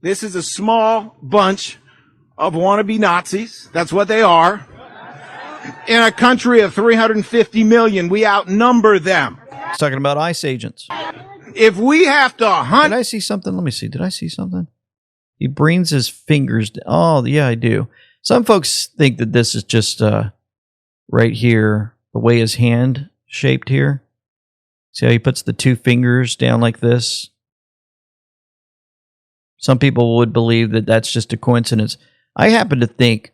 This is a small bunch of wannabe Nazis. That's what they are. In a country of 350 million, we outnumber them. He's talking about ICE agents. If we have to hunt... Did I see something? Let me see. Did I see something? He brings his fingers down. Oh, yeah, I do. Some folks think that this is just right here, the way his hand shaped here. See how he puts the 2 fingers down like this? Some people would believe that that's just a coincidence. I happen to think,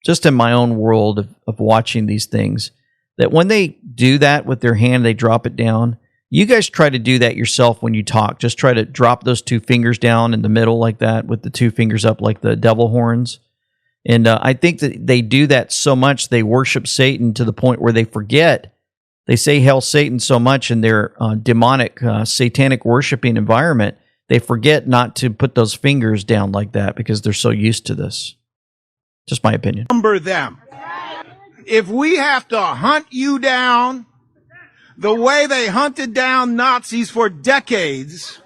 just in my own world of watching these things, that when they do that with their hand, they drop it down. You guys try to do that yourself when you talk. Just try to drop those 2 fingers down in the middle like that with the 2 fingers up like the devil horns. And I think that they do that so much, they worship Satan to the point where they forget. They say hail Satan so much in their demonic, satanic worshiping environment, they forget not to put those fingers down like that because they're so used to this. Just my opinion. Number them. If we have to hunt you down the way they hunted down Nazis for decades,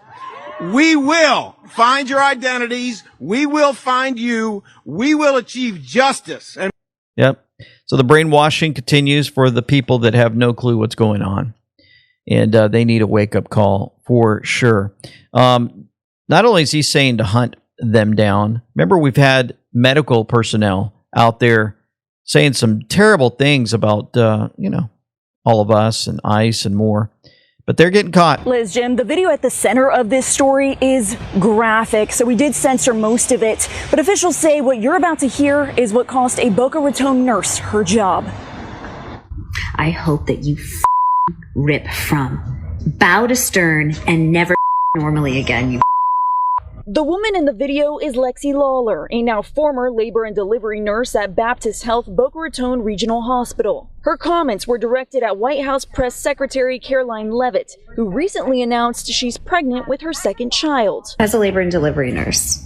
we will find your identities. We will find you. We will achieve justice. And yep. So the brainwashing continues for the people that have no clue what's going on. And they need a wake-up call for sure. Not only is he saying to hunt them down, remember we've had medical personnel out there saying some terrible things about, all of us and ICE and more. But they're getting caught. Liz, Jim, the video at the center of this story is graphic, so we did censor most of it. But officials say what you're about to hear is what cost a Boca Raton nurse her job. I hope that you rip from bow to stern and never normally again, you. The woman in the video is Lexi Lawler, a now former labor and delivery nurse at Baptist Health Boca Raton Regional Hospital. Her comments were directed at White House Press Secretary Caroline Leavitt, who recently announced she's pregnant with her second child. As a labor and delivery nurse,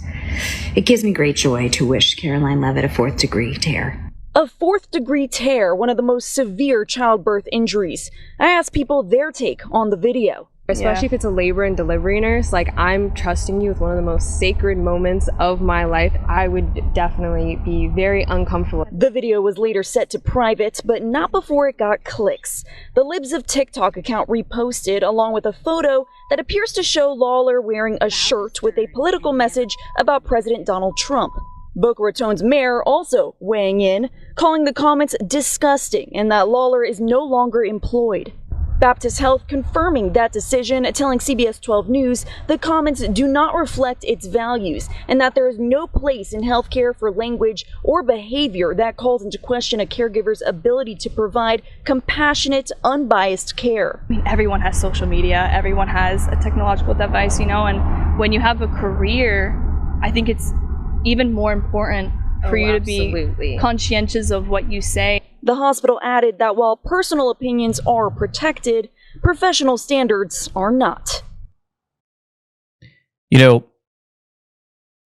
it gives me great joy to wish Caroline Leavitt a 4th-degree tear. A 4th-degree tear, one of the most severe childbirth injuries. I asked people their take on the video. Especially if it's a labor and delivery nurse, like I'm trusting you with one of the most sacred moments of my life. I would definitely be very uncomfortable. The video was later set to private, but not before it got clicks. The Libs of TikTok account reposted along with a photo that appears to show Lawler wearing a shirt with a political message about President Donald Trump. Boca Raton's mayor also weighing in, calling the comments disgusting and that Lawler is no longer employed. Baptist Health confirming that decision, telling CBS 12 News the comments do not reflect its values and that there is no place in healthcare for language or behavior that calls into question a caregiver's ability to provide compassionate, unbiased care. I mean, everyone has social media, everyone has a technological device, and when you have a career, I think it's even more important for you to be conscientious of what you say. The hospital added that while personal opinions are protected, professional standards are not.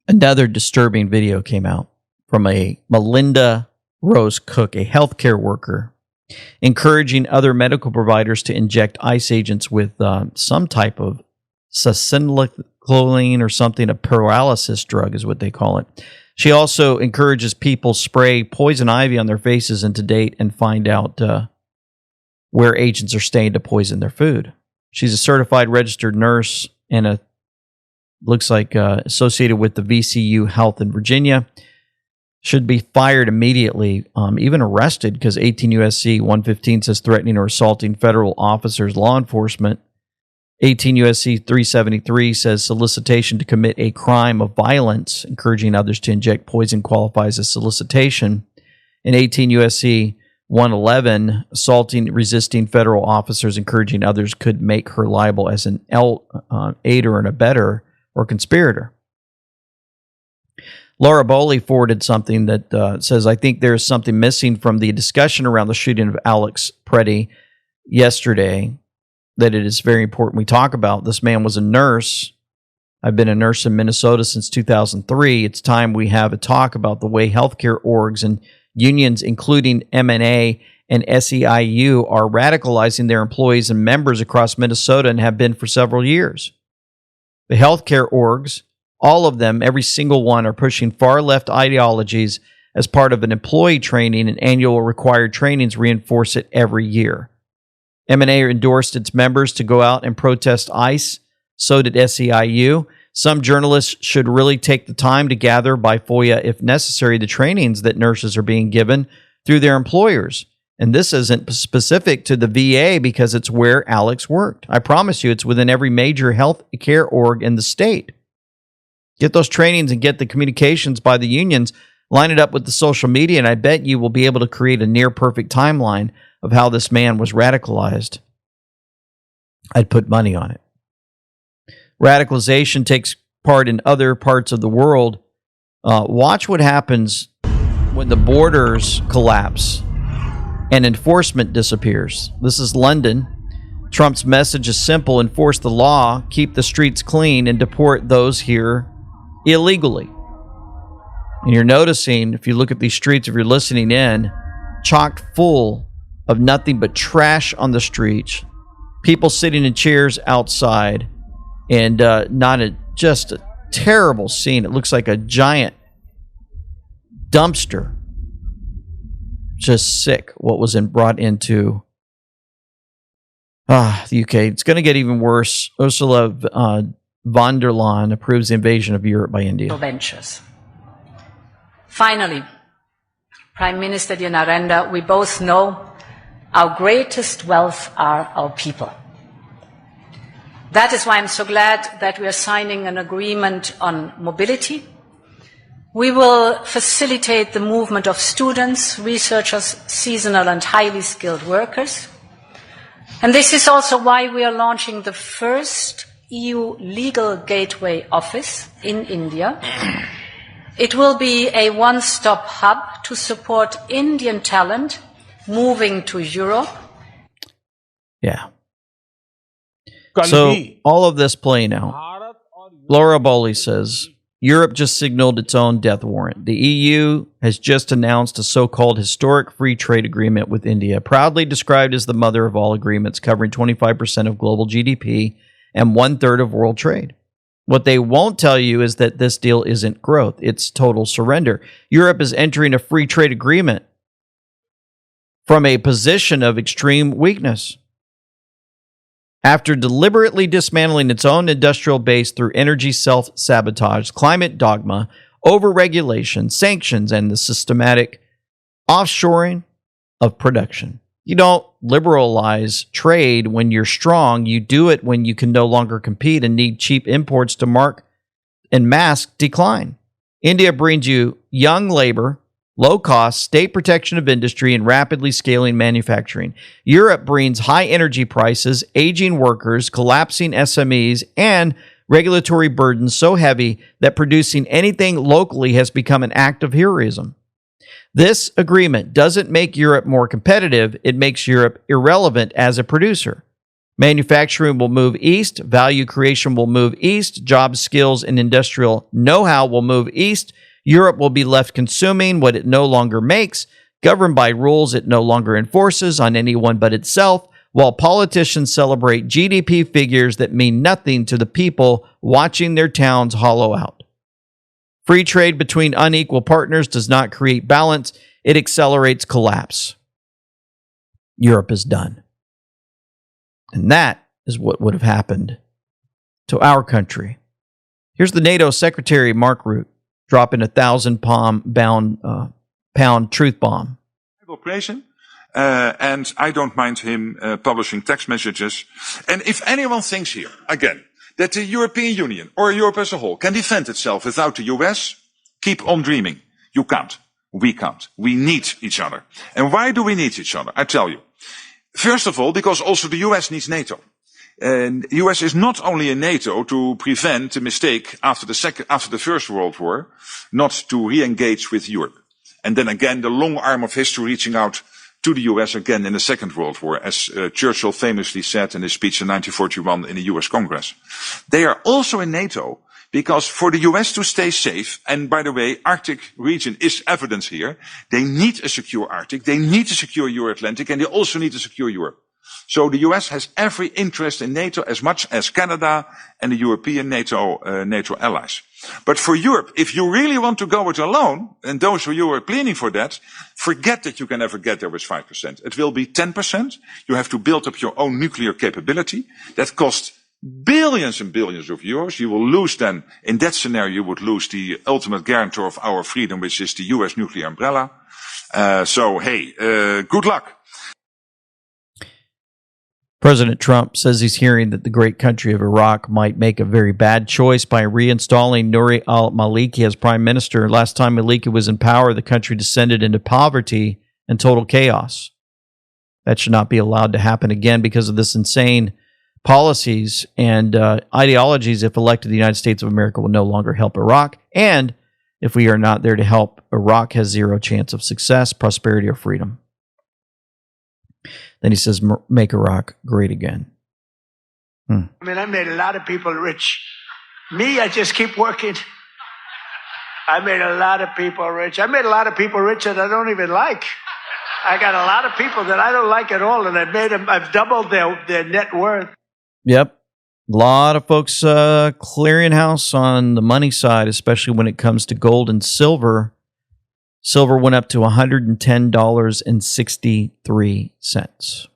Another disturbing video came out from a Melinda Rose Cook, a healthcare worker, encouraging other medical providers to inject ICE agents with some type of succinylcholine or something, a paralysis drug is what they call it. She also encourages people spray poison ivy on their faces and to date and find out where agents are staying to poison their food. She's a certified registered nurse and looks like associated with the VCU Health in Virginia. Should be fired immediately, even arrested, because 18 U.S.C. 115 says threatening or assaulting federal officers, law enforcement. 18 U.S.C. 373 says solicitation to commit a crime of violence, encouraging others to inject poison qualifies as solicitation. And 18 U.S.C. 111, assaulting, resisting federal officers, encouraging others could make her liable as an aider and abettor or conspirator. Laura Boley forwarded something that says, I think there's something missing from the discussion around the shooting of Alex Preddy yesterday that it is very important we talk about. This man was a nurse. I've been a nurse in Minnesota since 2003. It's time we have a talk about the way healthcare orgs and unions, including MNA and SEIU, are radicalizing their employees and members across Minnesota and have been for several years. The healthcare orgs, all of them, every single one, are pushing far left ideologies as part of an employee training, and annual required trainings reinforce it every year. MNA endorsed its members to go out and protest ICE. So did SEIU. Some journalists should really take the time to gather by FOIA, if necessary, the trainings that nurses are being given through their employers. And this isn't specific to the VA because it's where Alex worked. I promise you, it's within every major health care org in the state. Get those trainings and get the communications by the unions. Line it up with the social media, and I bet you will be able to create a near-perfect timeline of how this man was radicalized. I'd put money on it. Radicalization takes part in other parts of the world. Watch what happens when the borders collapse and enforcement disappears. This is London. Trump's message is simple: enforce the law, keep the streets clean, and deport those here illegally. And you're noticing, if you look at these streets, if you're listening in, chock full of nothing but trash on the streets, people sitting in chairs outside, and just a terrible scene. It looks like a giant dumpster. Just sick what was brought into the UK. It's going to get even worse. Ursula von der Leyen approves the invasion of Europe by India. Ventures. Finally, Prime Minister Narendra, we both know our greatest wealth are our people. That is why I'm so glad that we are signing an agreement on mobility. We will facilitate the movement of students, researchers, seasonal and highly skilled workers. And this is also why we are launching the first EU legal gateway office in India. It will be a one-stop hub to support Indian talent moving to Europe. Yeah. So all of this playing out. Laura Boley says, Europe just signaled its own death warrant. The EU has just announced a so-called historic free trade agreement with India, proudly described as the mother of all agreements, covering 25% of global GDP and 1/3 of world trade. What they won't tell you is that this deal isn't growth, it's total surrender. Europe is entering a free trade agreement from a position of extreme weakness. After deliberately dismantling its own industrial base through energy self-sabotage, climate dogma, overregulation, sanctions, and the systematic offshoring of production. You don't liberalize trade when you're strong. You do it when you can no longer compete and need cheap imports to mark and mask decline. India brings you young labor, low cost, state protection of industry, and rapidly scaling manufacturing. Europe brings high energy prices, aging workers, collapsing SMEs, and regulatory burdens so heavy that producing anything locally has become an act of heroism. This agreement doesn't make Europe more competitive, it makes Europe irrelevant as a producer. Manufacturing will move east, value creation will move east, job skills and industrial know-how will move east. Europe will be left consuming what it no longer makes, governed by rules it no longer enforces on anyone but itself, while politicians celebrate GDP figures that mean nothing to the people watching their towns hollow out. Free trade between unequal partners does not create balance, it accelerates collapse. Europe is done. And that is what would have happened to our country. Here's the NATO Secretary, Mark Rutte, dropping a 1,000-pound truth bomb. Operation, and I don't mind him publishing text messages. And if anyone thinks here, again, that the European Union or Europe as a whole can defend itself without the US, keep on dreaming. You can't. We can't. We need each other. And why do we need each other? I tell you. First of all, because also the US needs NATO. And the US is not only in NATO to prevent a mistake after the First World War, not to re-engage with Europe. And then again, the long arm of history reaching out to the US again in the Second World War, as Churchill famously said in his speech in 1941 in the US Congress. They are also in NATO because for the US to stay safe, and by the way, Arctic region is evidence here, they need a secure Arctic, they need a secure Euro-Atlantic, and they also need a secure Europe. So the US has every interest in NATO as much as Canada and the European NATO allies. But for Europe, if you really want to go it alone, and those of you who are pleading for that, forget that you can ever get there with 5%. It will be 10%. You have to build up your own nuclear capability. That costs billions and billions of euros. You will lose then, in that scenario, you would lose the ultimate guarantor of our freedom, which is the US nuclear umbrella. Good luck. President Trump says he's hearing that the great country of Iraq might make a very bad choice by reinstalling Nouri al-Maliki as prime minister. Last time Maliki was in power, the country descended into poverty and total chaos. That should not be allowed to happen again because of this insane policies and ideologies. If elected, the United States of America will no longer help Iraq. And if we are not there to help, Iraq has zero chance of success, prosperity, or freedom. Then he says, make Iraq great again. I mean, I made a lot of people rich. Me, I just keep working. I made a lot of people rich. I made a lot of people rich that I don't even like. I got a lot of people that I don't like at all, and I've doubled their net worth. Yep. A lot of folks clearing house on the money side, especially when it comes to gold and silver. Silver went up to $110.63.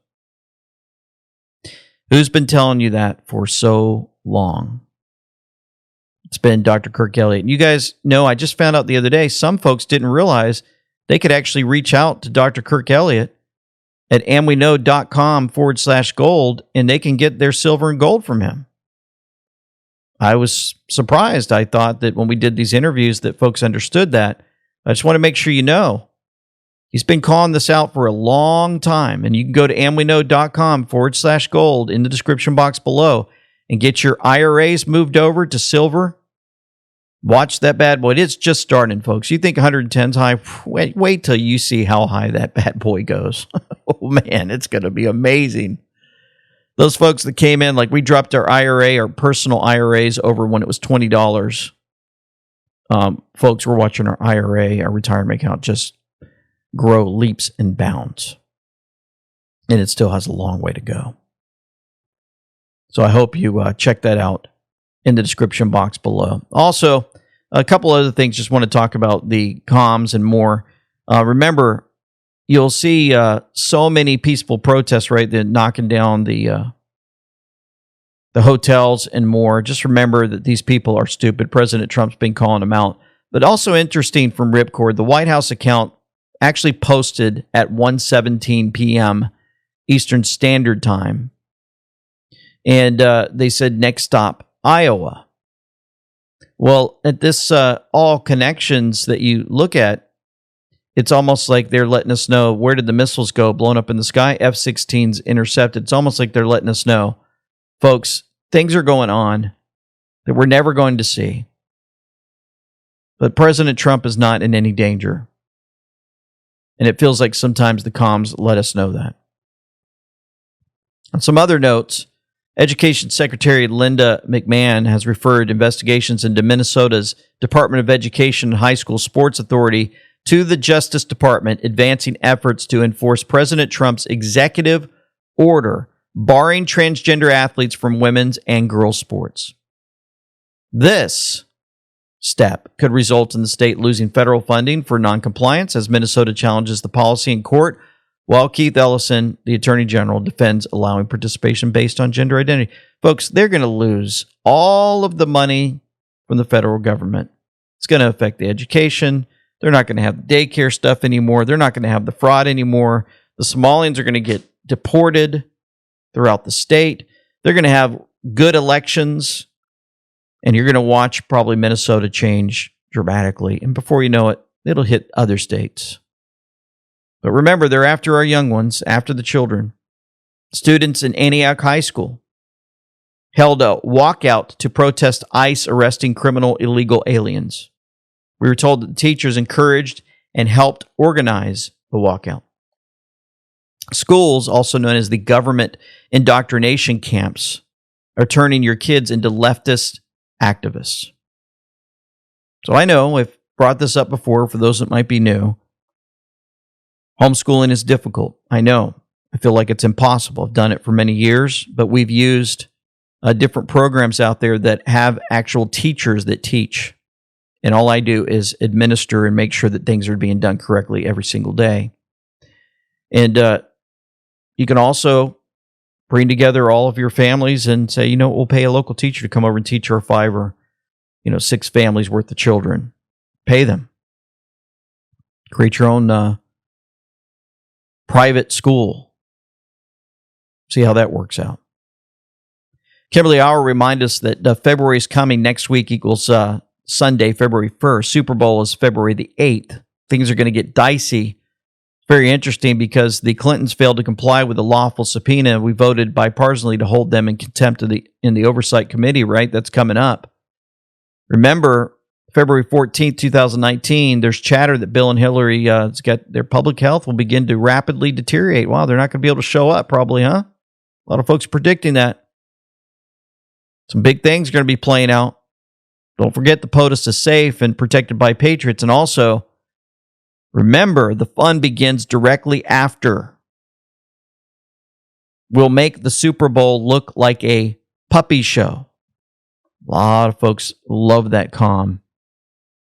Who's been telling you that for so long? It's been Dr. Kirk Elliott. You guys know, I just found out the other day, some folks didn't realize they could actually reach out to Dr. Kirk Elliott at amweknow.com/gold, and they can get their silver and gold from him. I was surprised. I thought that when we did these interviews that folks understood that. I just want to make sure you know. He's been calling this out for a long time, and you can go to amweknow.com/gold in the description box below and get your IRAs moved over to silver. Watch that bad boy. It's just starting, folks. You think 110's high? Wait till you see how high that bad boy goes. Oh, man, it's going to be amazing. Those folks that came in, like we dropped our IRA, our personal IRAs over when it was $20. Folks, we're watching our IRA, our retirement account, just grow leaps and bounds. And it still has a long way to go. So I hope you check that out in the description box below. Also, a couple other things, just want to talk about the comms and more. Remember, you'll see so many peaceful protests, right? They're knocking down the hotels and more. Just remember that these people are stupid. President Trump's been calling them out. But also interesting from Ripcord, the White House account actually posted at 1:17 p.m. Eastern Standard Time. And they said, next stop, Iowa. Well, at this all connections that you look at, it's almost like they're letting us know, where did the missiles go blown up in the sky? F-16s intercepted. It's almost like they're letting us know, folks, things are going on that we're never going to see. But President Trump is not in any danger. And it feels like sometimes the comms let us know that. On some other notes, Education Secretary Linda McMahon has referred investigations into Minnesota's Department of Education and High School Sports Authority to the Justice Department, advancing efforts to enforce President Trump's executive order barring transgender athletes from women's and girls' sports. This step could result in the state losing federal funding for noncompliance as Minnesota challenges the policy in court, while Keith Ellison, the Attorney General, defends allowing participation based on gender identity. Folks, they're going to lose all of the money from the federal government. It's going to affect the education. They're not going to have the daycare stuff anymore. They're not going to have the fraud anymore. The Somalians are going to get deported throughout the state. They're going to have good elections. And you're going to watch probably Minnesota change dramatically. And before you know it, it'll hit other states. But remember, they're after our young ones, after the children. Students in Antioch High School held a walkout to protest ICE arresting criminal illegal aliens. We were told that the teachers encouraged and helped organize the walkout. Schools, also known as the government indoctrination camps, are turning your kids into leftist activists. So I know I've brought this up before for those that might be new. Homeschooling is difficult. I know. I feel like it's impossible. I've done it for many years, but we've used different programs out there that have actual teachers that teach. And all I do is administer and make sure that things are being done correctly every single day. And you can also bring together all of your families and say, we'll pay a local teacher to come over and teach our 5 or 6 families worth of children. Pay them. Create your own private school. See how that works out. Kimberly Auer remind us that February is coming. Next week equals Sunday, February 1st. Super Bowl is February the 8th. Things are going to get dicey. Very interesting because the Clintons failed to comply with the lawful subpoena. We voted bipartisanly to hold them in contempt in the Oversight Committee, right? That's coming up. Remember, February 14th, 2019, there's chatter that Bill and Hillary their public health will begin to rapidly deteriorate. Wow, they're not going to be able to show up probably, huh? A lot of folks predicting that. Some big things are going to be playing out. Don't forget the POTUS is safe and protected by patriots. And also, remember, the fun begins directly after. We'll make the Super Bowl look like a puppy show. A lot of folks love that calm,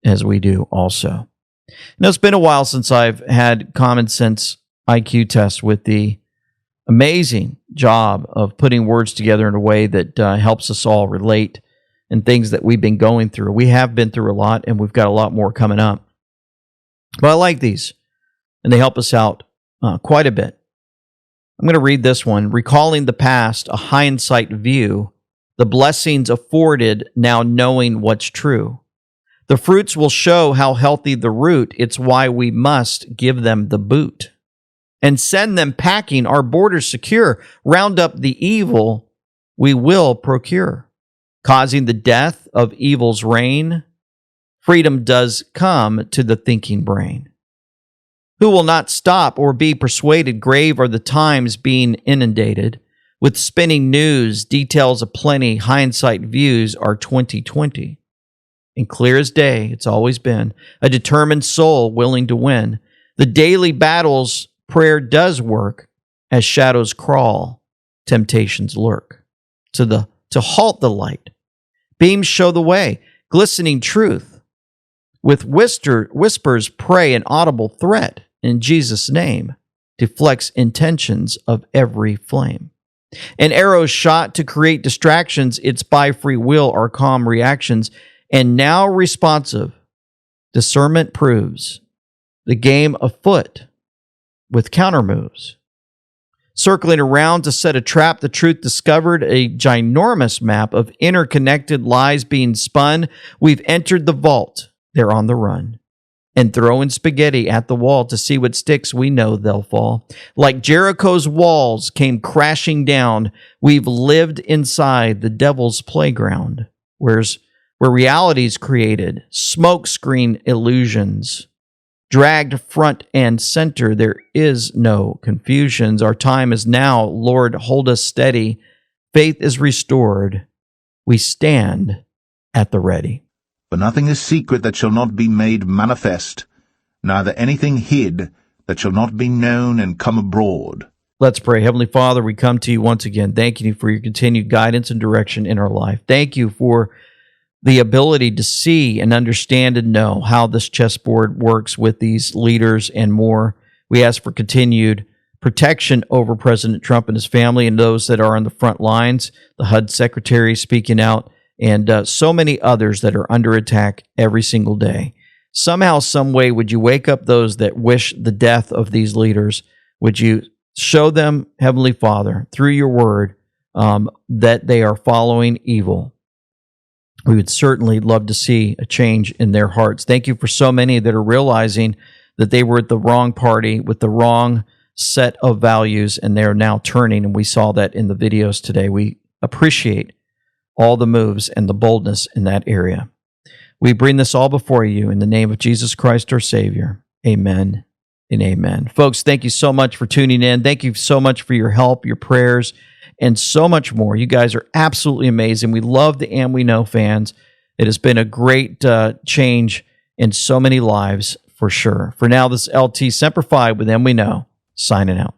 as we do also. It's been a while since I've had common sense IQ tests with the amazing job of putting words together in a way that helps us all relate and things that we've been going through. We have been through a lot, and we've got a lot more coming up. But I like these, and they help us out quite a bit. I'm going to read this one. Recalling the past, a hindsight view, the blessings afforded now knowing what's true. The fruits will show how healthy the root. It's why we must give them the boot and send them packing, our borders secure. Round up the evil we will procure. Causing the death of evil's reign, freedom does come to the thinking brain. Who will not stop or be persuaded? Grave are the times being inundated with spinning news, details aplenty, hindsight views are 2020. And clear as day, it's always been a determined soul willing to win. The daily battles prayer does work. As shadows crawl, temptations lurk. to halt the light. Beams show the way, glistening truth. With whispers pray an audible threat in Jesus' name, deflects intentions of every flame. An arrow shot to create distractions, it's by free will our calm reactions, and now responsive. Discernment proves the game afoot with counter moves. Circling around to set a trap, the truth discovered, a ginormous map of interconnected lies being spun. We've entered the vault. They're on the run. And throwing spaghetti at the wall to see what sticks, we know they'll fall. Like Jericho's walls came crashing down, we've lived inside the devil's playground, where reality's created, smokescreen illusions. Dragged front and center, there is no confusions. Our time is now. Lord, hold us steady. Faith is restored. We stand at the ready. For nothing is secret that shall not be made manifest, neither anything hid that shall not be known and come abroad. Let's pray. Heavenly Father, we come to you once again, thanking you for your continued guidance and direction in our life. Thank you for the ability to see and understand and know how this chessboard works with these leaders and more. We ask for continued protection over President Trump and his family and those that are on the front lines, the HUD secretary speaking out, and so many others that are under attack every single day. Somehow, some way, would you wake up those that wish the death of these leaders? Would you show them, Heavenly Father, through your word, that they are following evil? We would certainly love to see a change in their hearts. Thank you for so many that are realizing that they were at the wrong party with the wrong set of values, and they're now turning, and we saw that in the videos today. We appreciate all the moves and the boldness in that area. We bring this all before you in the name of Jesus Christ, our Savior. Amen and amen. Folks, thank you so much for tuning in. Thank you so much for your help, your prayers, and so much more. You guys are absolutely amazing. We love the And We Know fans. It has been a great change in so many lives, for sure. For now, this is LT Semper Fi with And We Know, signing out.